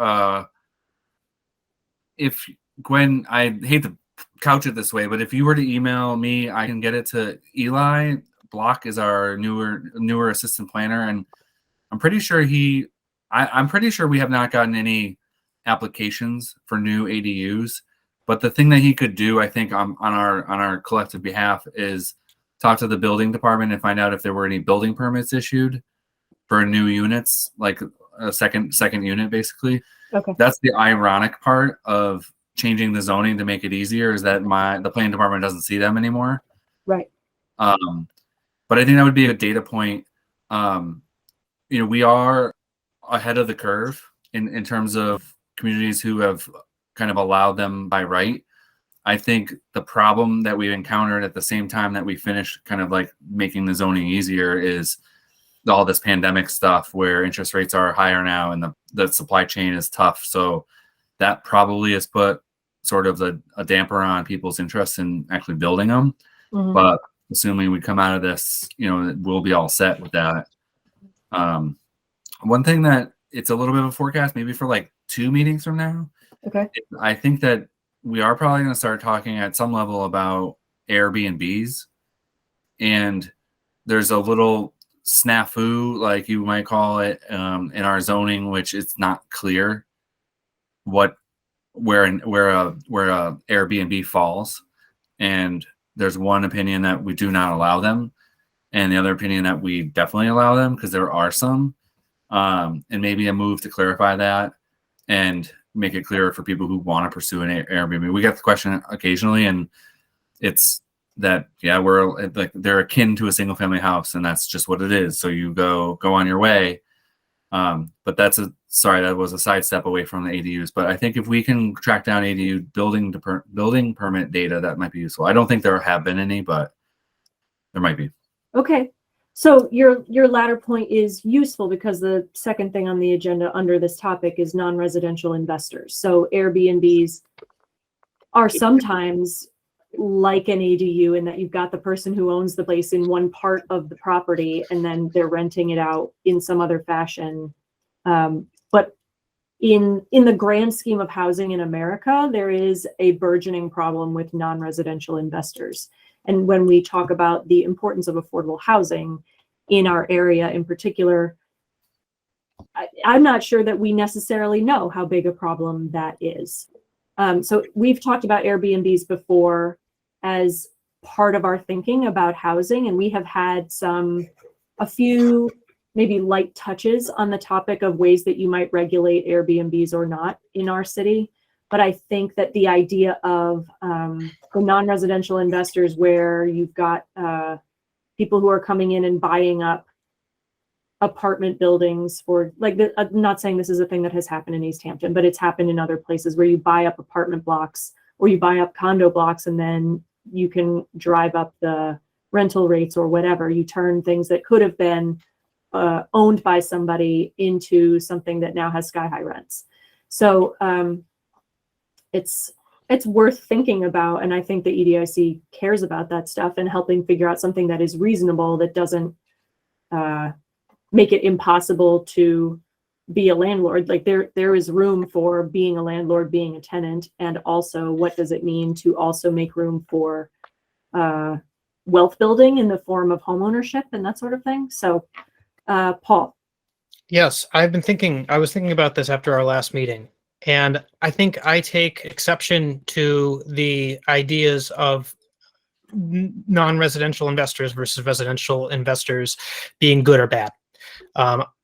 If Gwen, I hate to couch it this way, but if you were to email me, I can get it to Eli. Block is our newer assistant planner, and I'm pretty sure I'm pretty sure we have not gotten any applications for new ADUs. But the thing that he could do, I think, on our collective behalf is talk to the building department and find out if there were any building permits issued for new units, like a second unit, basically. Okay. That's the ironic part of changing the zoning to make it easier, is that the planning department doesn't see them anymore. Right. But I think that would be a data point. We are ahead of the curve in terms of communities who have kind of allowed them by right. I think the problem that we've encountered at the same time that we finished kind of like making the zoning easier is all this pandemic stuff where interest rates are higher now and the supply chain is tough. So that probably has put sort of a damper on people's interest in actually building them. But assuming we come out of this, we'll be all set with that. One thing that it's a little bit of a forecast, maybe for like 2 meetings from now. Okay. I think that we are probably going to start talking at some level about Airbnbs, and there's a little snafu, like you might call it, in our zoning, which it's not clear where a Airbnb falls. And there's one opinion that we do not allow them, and the other opinion that we definitely allow them, because there are some, and maybe a move to clarify that and make it clearer for people who want to pursue an Airbnb. We get the question occasionally, and it's that, we're like, they're akin to a single family house, and that's just what it is. So you go on your way. But that was a sidestep away from the ADUs. But I think if we can track down ADU building permit data, that might be useful. I don't think there have been any, but there might be. Okay. So your latter point is useful because the second thing on the agenda under this topic is non-residential investors. So Airbnbs are sometimes like an ADU in that you've got the person who owns the place in one part of the property and then they're renting it out in some other fashion. But in the grand scheme of housing in America, there is a burgeoning problem with non-residential investors. And when we talk about the importance of affordable housing in our area in particular, I'm not sure that we necessarily know how big a problem that is. So we've talked about Airbnbs before as part of our thinking about housing, and we have had a few maybe light touches on the topic of ways that you might regulate Airbnbs or not in our city. But I think that the idea of the non-residential investors, where you've got people who are coming in and buying up apartment buildings for, like, I'm not saying this is a thing that has happened in Easthampton, but it's happened in other places where you buy up apartment blocks or you buy up condo blocks, and then you can drive up the rental rates or whatever. You turn things that could have been owned by somebody into something that now has sky high rents. So it's worth thinking about, and I think the EDIC cares about that stuff and helping figure out something that is reasonable, that doesn't make it impossible to be a landlord. Like there is room for being a landlord, being a tenant, and also what does it mean to also make room for wealth building in the form of homeownership and that sort of thing. So Paul. Yes, I was thinking about this after our last meeting, and I think I take exception to the ideas of non-residential investors versus residential investors being good or bad.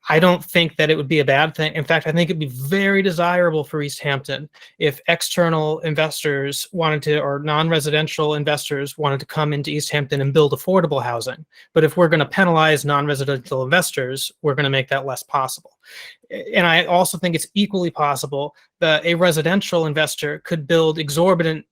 I don't think that it would be a bad thing. In fact, I think it'd be very desirable for Easthampton if external investors wanted to, or non-residential investors wanted to come into Easthampton and build affordable housing. But if we're going to penalize non-residential investors, we're going to make that less possible. And I also think it's equally possible that a residential investor could build exorbitant,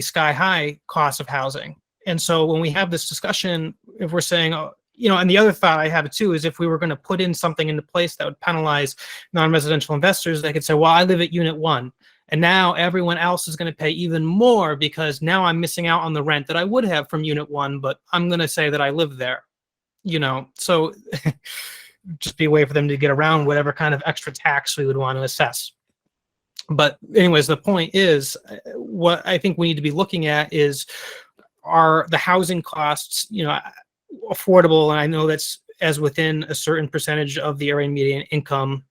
sky high costs of housing. And so when we have this discussion, if we're saying, and the other thought I have too is if we were going to put in something into place that would penalize non-residential investors, they could say, well, I live at unit 1, and now everyone else is going to pay even more because now I'm missing out on the rent that I would have from unit 1, but I'm going to say that I live there, so just be a way for them to get around whatever kind of extra tax we would want to assess. But anyways, the point is, what I think we need to be looking at is, are the housing costs, affordable? And I know that's as within a certain percentage of the area median income,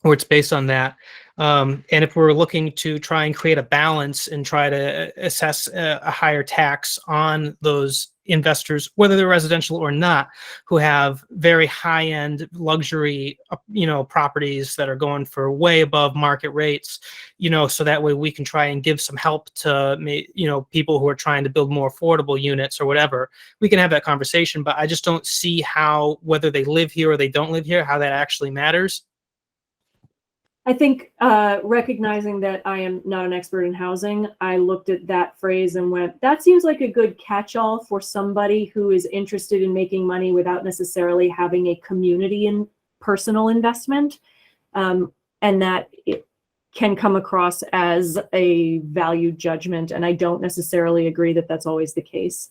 or it's based on that. And if we're looking to try and create a balance and try to assess a higher tax on those investors, whether they're residential or not, who have very high-end luxury, properties that are going for way above market rates, so that way we can try and give some help to, people who are trying to build more affordable units or whatever. We can have that conversation, but I just don't see how, whether they live here or they don't live here, how that actually matters. I think recognizing that I am not an expert in housing, I looked at that phrase and went, that seems like a good catch-all for somebody who is interested in making money without necessarily having a community and personal investment, and that it can come across as a value judgment. And I don't necessarily agree that that's always the case,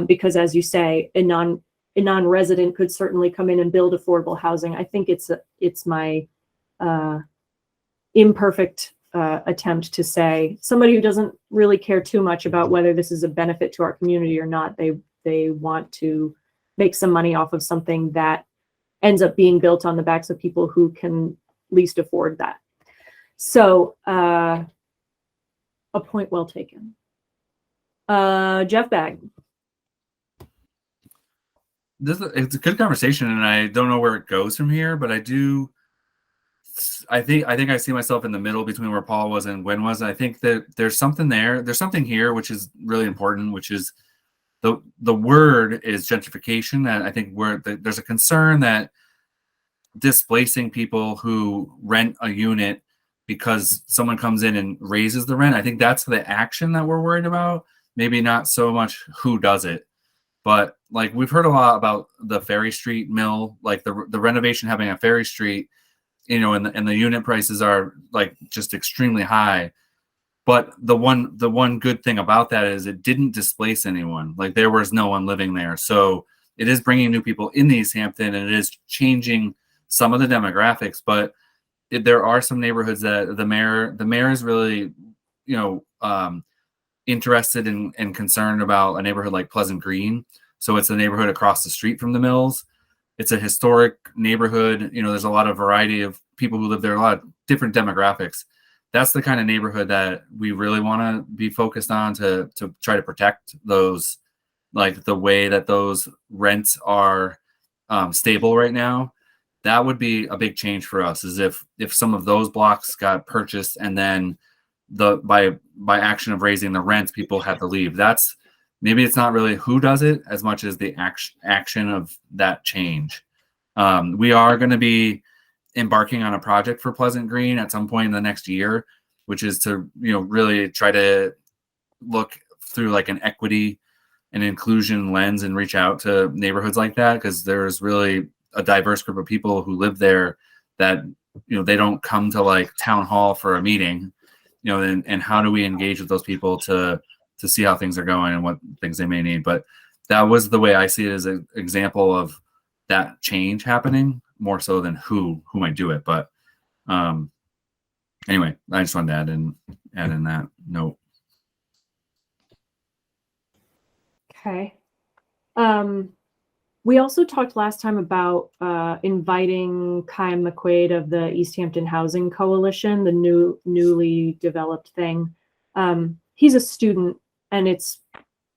because as you say, a non-resident could certainly come in and build affordable housing. I think it's my imperfect attempt to say somebody who doesn't really care too much about whether this is a benefit to our community or not. They want to make some money off of something that ends up being built on the backs of people who can least afford that. So a point well taken. Jeff Bagg. It's a good conversation, and I don't know where it goes from here, but I think I see myself in the middle between where Paul was and Gwen was. I think that there's something there. There's something here which is really important, which is the word is gentrification. That I think there's a concern that displacing people who rent a unit because someone comes in and raises the rent. I think that's the action that we're worried about. Maybe not so much who does it, but like we've heard a lot about the Ferry Street mill, like the renovation happening at Ferry Street. And the unit prices are like just extremely high. But the one good thing about that is it didn't displace anyone. Like there was no one living there. So it is bringing new people in Easthampton, and it is changing some of the demographics. But there are some neighborhoods that the mayor is really, interested in and concerned about. A neighborhood like Pleasant Green. So it's a neighborhood across the street from the mills. it's a historic neighborhood. You know, there's a lot of variety of people who live there, a lot of different demographics. That's the kind of neighborhood that we really want to be focused on to try to protect those, like the way that those rents are stable right now. That would be a big change for us, is if some of those blocks got purchased and then by action of raising the rents, people had to leave. That's, maybe it's not really who does it as much as the action of that change. We are going to be embarking on a project for Pleasant Green at some point in the next year, which is to, you know, really try to look through like an equity and inclusion lens and reach out to neighborhoods like that, because there's really a diverse group of people who live there that, you know, they don't come to like town hall for a meeting, you know, and how do we engage with those people to see how things are going and what things they may need. But that was the way I see it, as an example of that change happening more so than who might do it. But anyway, I just wanted to add in that note. Okay. We also talked last time about inviting Kyle McQuaid of the Easthampton Housing Coalition, the newly developed thing. He's a student and it's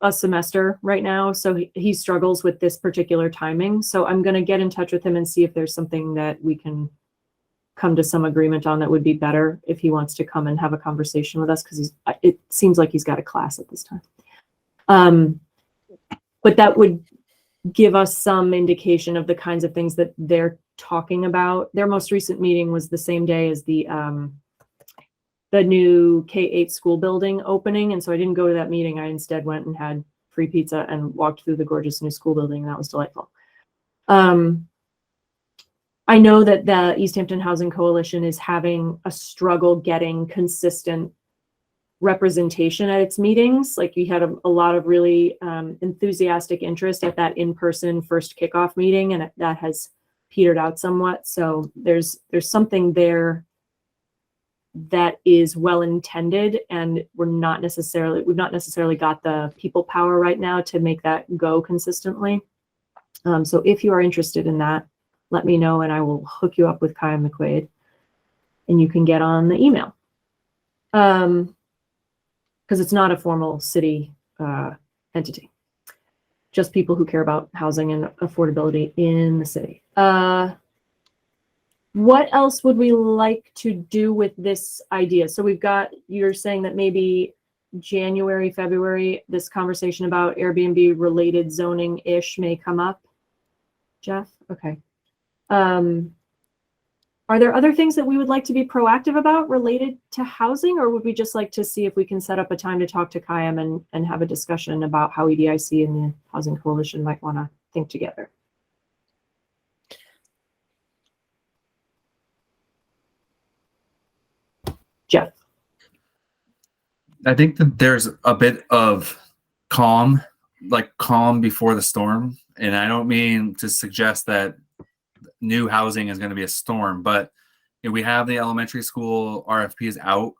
a semester right now, so he struggles with this particular timing. So I'm going to get in touch with him and see if there's something that we can come to some agreement on that would be better if he wants to come and have a conversation with us, because it seems like he's got a class at this time. But that would give us some indication of the kinds of things that they're talking about. Their most recent meeting was the same day as the new K-8 school building opening. And so I didn't go to that meeting. I instead went and had free pizza and walked through the gorgeous new school building. And that was delightful. I know that the Easthampton Housing Coalition is having a struggle getting consistent representation at its meetings. Like, we had a lot of really enthusiastic interest at that in-person first kickoff meeting, and that has petered out somewhat. So there's something there that is well intended, and we've not necessarily got the people power right now to make that go consistently. So if you are interested in that, let me know and I will hook you up with Kyle McQuaid and you can get on the email. Because it's not a formal city entity, just people who care about housing and affordability in the city. What else would we like to do with this idea? So you're saying that maybe January, February, this conversation about Airbnb related zoning-ish may come up. Jeff? Okay. Are there other things that we would like to be proactive about related to housing, or would we just like to see if we can set up a time to talk to Kayam and have a discussion about how EDIC and the Housing Coalition might want to think together? Jeff? I think that there's a bit of calm before the storm. And I don't mean to suggest that new housing is going to be a storm, but we have the elementary school RFPs out.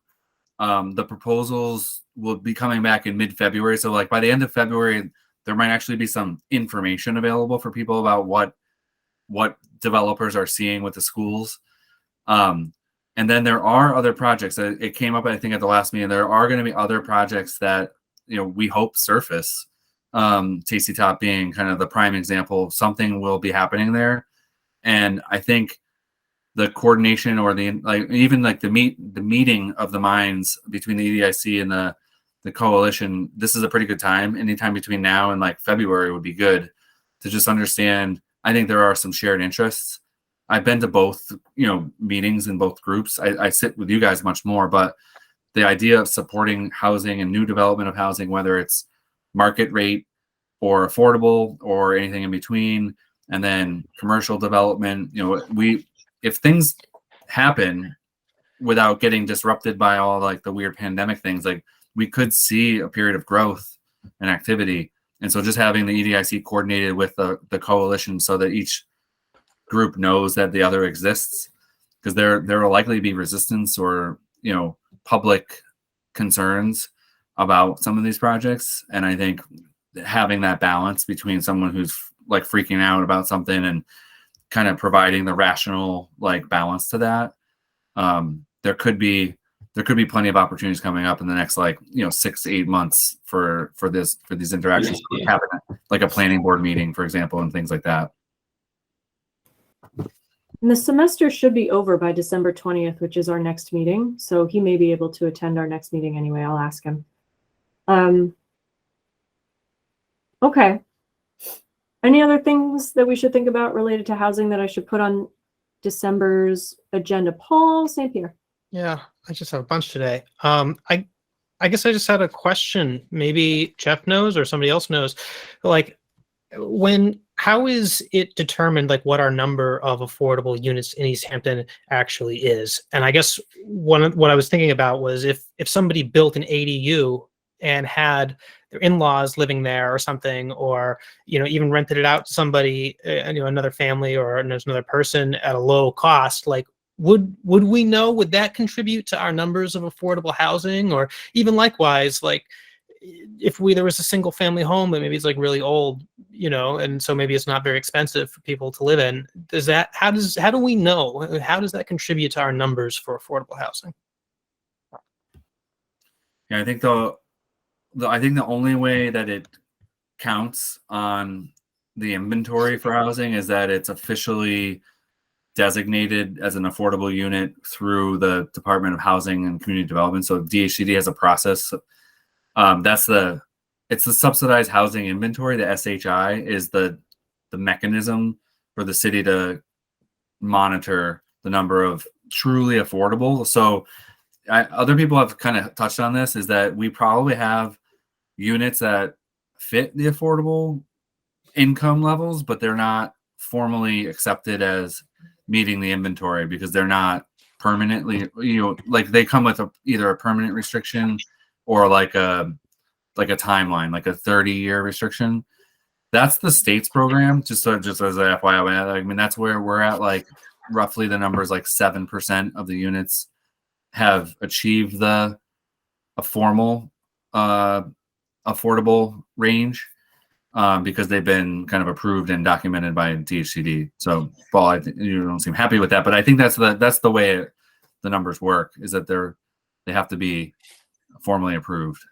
The proposals will be coming back in mid-February. So like by the end of February, there might actually be some information available for people about what developers are seeing with the schools. And then there are other projects. It came up, I think, at the last meeting. There are going to be other projects that, we hope surface. Tasty Top being kind of the prime example. Something will be happening there. And I think the coordination or the meeting of the minds between the EDIC and the coalition, this is a pretty good time. Anytime between now and like February would be good to just understand. I think there are some shared interests. I've been to both, meetings in both groups. I sit with you guys much more, but the idea of supporting housing and new development of housing, whether it's market rate or affordable or anything in between, and then commercial development, if things happen without getting disrupted by all like the weird pandemic things, like we could see a period of growth and activity. And so just having the EDIC coordinated with the coalition so that each group knows that the other exists, because there will likely be resistance or, public concerns about some of these projects. And I think having that balance between someone who's like freaking out about something and kind of providing the rational like balance to that. There could be plenty of opportunities coming up in the next 6 to 8 months for these interactions to happen, like a planning board meeting, for example, and things like that. And the semester should be over by December 20th, which is our next meeting. So he may be able to attend our next meeting anyway. I'll ask him. Okay. Any other things that we should think about related to housing that I should put on December's agenda? Paul St. Pierre. Yeah, I just have a bunch today. I guess I just had a question. Maybe Jeff knows or somebody else knows. Like, how is it determined like what our number of affordable units in Easthampton actually is? And I guess what I was thinking about was if somebody built an ADU and had their in-laws living there or something, or even rented it out to somebody, another family or another person at a low cost, like would we know, would that contribute to our numbers of affordable housing? Or even likewise, like if there was a single family home that maybe it's like really old, and so maybe it's not very expensive for people to live in, how do we know, how does that contribute to our numbers for affordable housing? Yeah, I think the only way that it counts on the inventory for housing is that it's officially designated as an affordable unit through the Department of Housing and Community Development. So DHCD has a process. It's the subsidized housing inventory. The SHI is the mechanism for the city to monitor the number of truly affordable. So other people have kind of touched on this, is that we probably have units that fit the affordable income levels, but they're not formally accepted as meeting the inventory because they're not permanently, like they come with either a permanent restriction or like a timeline, like a 30-year restriction. That's the state's program. Just as a FYI, I mean, that's where we're at. Like roughly the numbers, like 7% of the units have achieved a formal affordable range because they've been kind of approved and documented by DHCD. So, Paul, I think you don't seem happy with that, but I think that's the way the numbers work, is that they have to be formally approved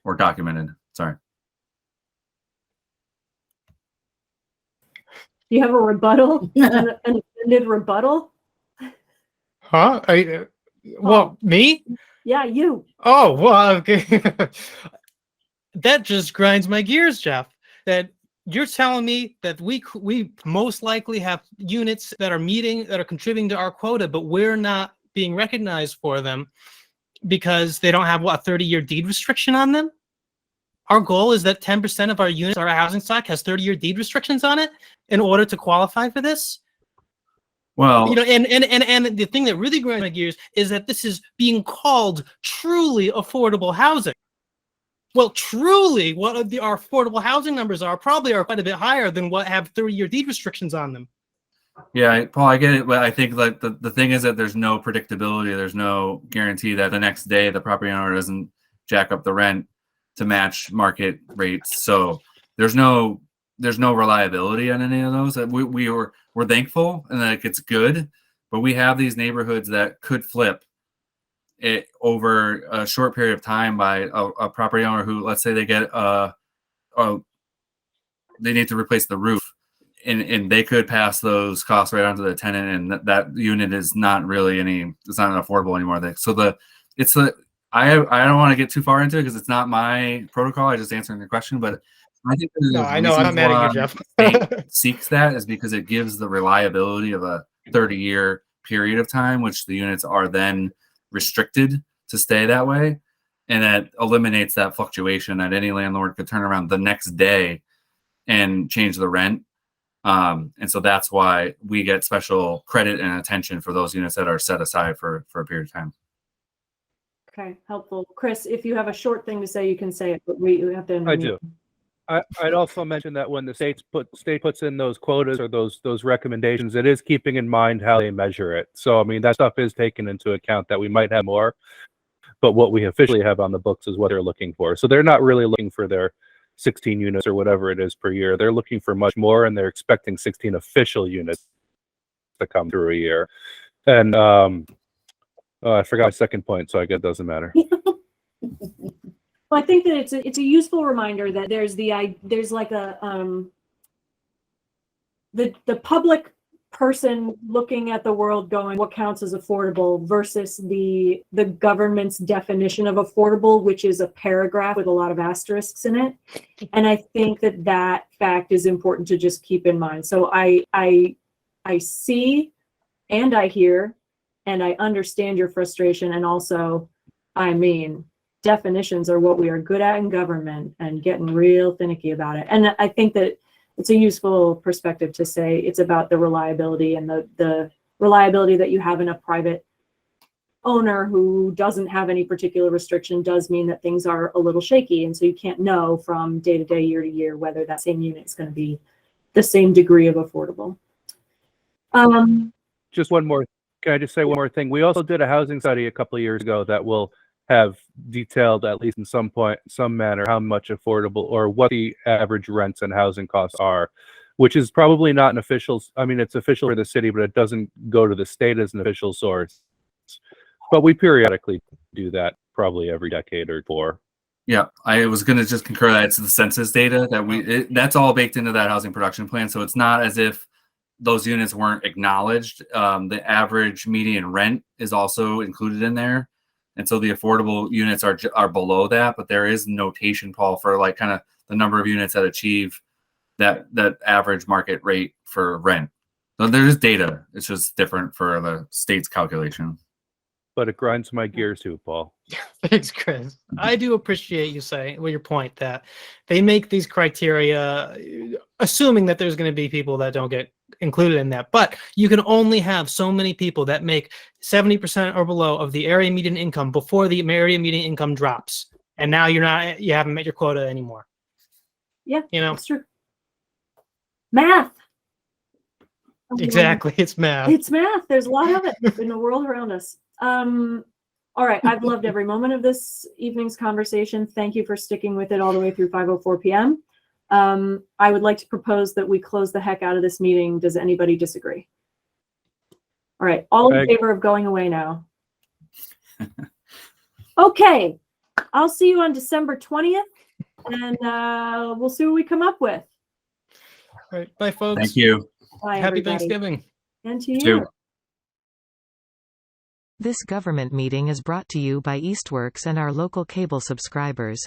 or documented. Sorry. Do you have a rebuttal? an extended rebuttal? Huh? Me? Yeah, you. Oh, well, okay. That just grinds my gears, Jeff. That you're telling me that we most likely have units that are contributing to our quota, but we're not being recognized for them because they don't have a 30-year deed restriction on them. Our goal is that 10% of our units, our housing stock, has 30-year deed restrictions on it in order to qualify for this. Well, and the thing that really grinds my gears is that this is being called truly affordable housing. Well, truly, what our affordable housing numbers are probably are quite a bit higher than what have 30-year deed restrictions on them. Yeah, Paul, I get it, but I think like the thing is that there's no predictability. There's no guarantee that the next day the property owner doesn't jack up the rent to match market rates. So there's no reliability on any of those. We're thankful and like it's good, but we have these neighborhoods that could flip it over a short period of time by a property owner who, let's say they get they need to replace the roof, and they could pass those costs right onto the tenant, and that unit is not really it's not affordable anymore. I don't want to get too far into it because it's not my protocol. I just answering the question, but I think I know, I'm not mad at you, Jeff. State seeks that is because it gives the reliability of a 30-year period of time, which the units are then restricted to stay that way, and that eliminates that fluctuation that any landlord could turn around the next day and change the rent. And so that's why we get special credit and attention for those units that are set aside for a period of time. Okay, helpful. Chris, if you have a short thing to say, you can say it, but we have to end the I meeting. do. I'd also mention that when the state puts in those quotas or those recommendations, it is keeping in mind how they measure it. So I mean, that stuff is taken into account, that we might have more, but what we officially have on the books is what they're looking for. So they're not really looking for their 16 units or whatever it is per year. They're looking for much more, and they're expecting 16 official units to come through a year. And I forgot my second point, so I guess it doesn't matter. Well, I think that it's a useful reminder that there's like a the public person looking at the world going, what counts as affordable versus the government's definition of affordable, which is a paragraph with a lot of asterisks in it. And I think that fact is important to just keep in mind. So I see and I hear and I understand your frustration, and also, I mean, definitions are what we are good at in government, and getting real finicky about it. And I think that it's a useful perspective to say it's about the reliability, and the reliability that you have in a private owner who doesn't have any particular restriction does mean that things are a little shaky. And so you can't know from day to day, year to year, whether that same unit is going to be the same degree of affordable. Just one more. Can I just say one more thing? We also did a housing study a couple of years ago that will have detailed, at least in some manner, how much affordable or what the average rents and housing costs are, which is probably not an official. I mean, it's official for the city, but it doesn't go to the state as an official source. But we periodically do that, probably every decade or four. Yeah, I was going to just concur that it's the census data that that's all baked into that housing production plan. So it's not as if those units weren't acknowledged. The average median rent is also included in there. And so the affordable units are below that, but there is notation, Paul, for like kind of the number of units that achieve that average market rate for rent. So there is data. It's just different for the state's calculation. But it grinds my gears too, Paul. Thanks, Chris. I do appreciate you saying, well, your point that they make these criteria assuming that there's going to be people that don't get included in that. But you can only have so many people that make 70% or below of the area median income before the area median income drops. And now you haven't met your quota anymore. Yeah, you know, that's true. Math. Exactly. It's math. It's math. There's a lot of it in the world around us. All right. I've loved every moment of this evening's conversation. Thank you for sticking with it all the way through 5:04 p.m. I would like to propose that we close the heck out of this meeting. Does anybody disagree? All right. All in favor of going away now? Okay. I'll see you on December 20th, and we'll see what we come up with. All right. Bye, folks. Thank you. Bye, Happy everybody. Thanksgiving. And to you. Too. This government meeting is brought to you by Eastworks and our local cable subscribers.